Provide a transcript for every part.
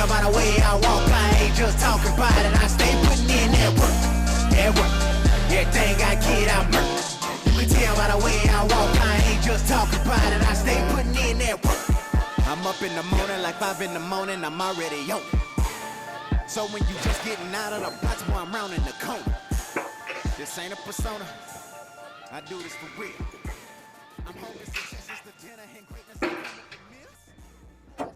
tell by the way I walk, I ain't just talking about it. I stay putting in that work, that work. Everything I get, I murk. You can tell by the way I walk, I ain't just talking about it. I stay putting in that work. I'm up in the morning like 5 in the morning, I'm already on. So when you just getting out of the box, boy, I'm rounding the corner. This ain't a persona, I do this for real. I'm hoping success is the dinner and greatness is the meals.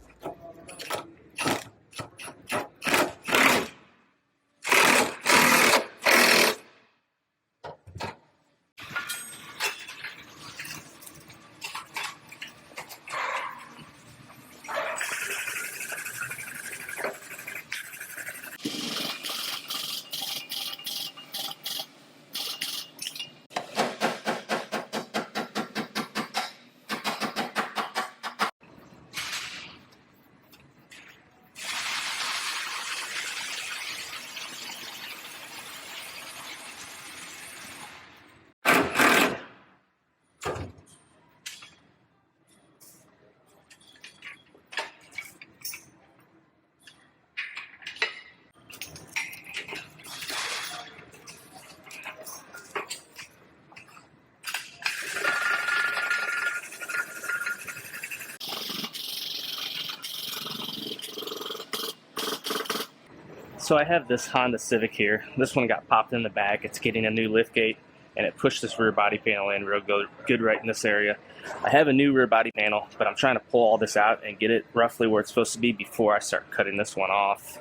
So I have this Honda Civic here. This one got popped in the back. It's getting a new lift gate, and it pushed this rear body panel in real good right in this area. I have a new rear body panel, but I'm trying to pull all this out and get it roughly where it's supposed to be before I start cutting this one off.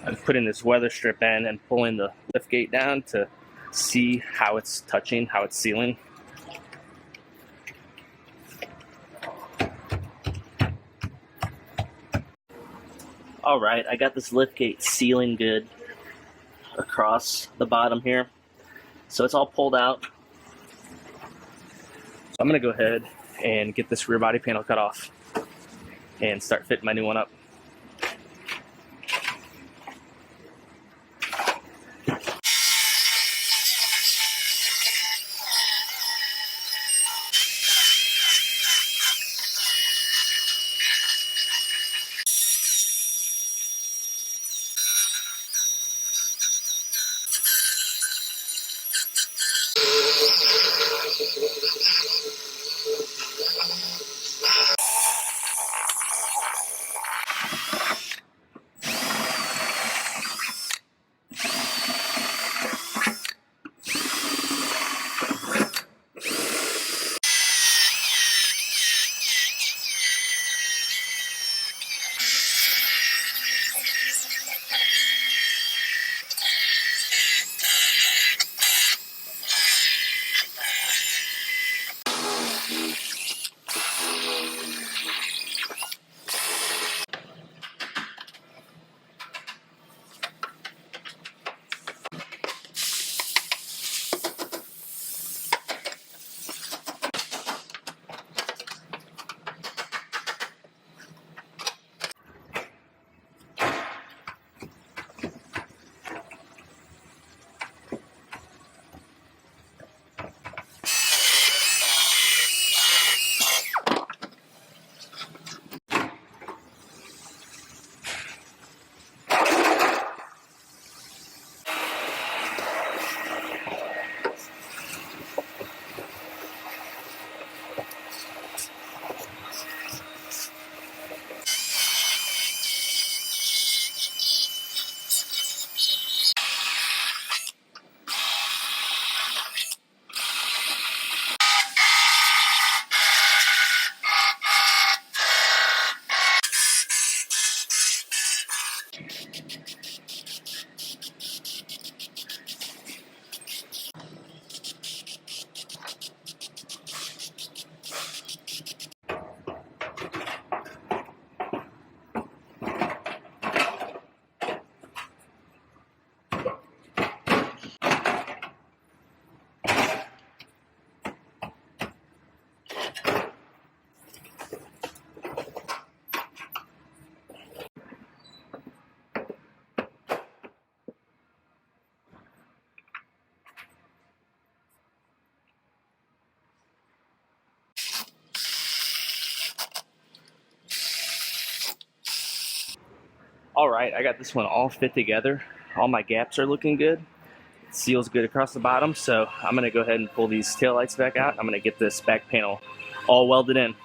I'm putting this weather strip in and pulling the lift gate down to see how it's touching, how it's sealing. Alright, I got this lift gate sealing good across the bottom here. So it's all pulled out. So I'm going to go ahead and get this rear body panel cut off and start fitting my new one up. Alright, I got this one all fit together. All my gaps are looking good. It seals good across the bottom, so I'm going to go ahead and pull these taillights back out. I'm going to get this back panel all welded in.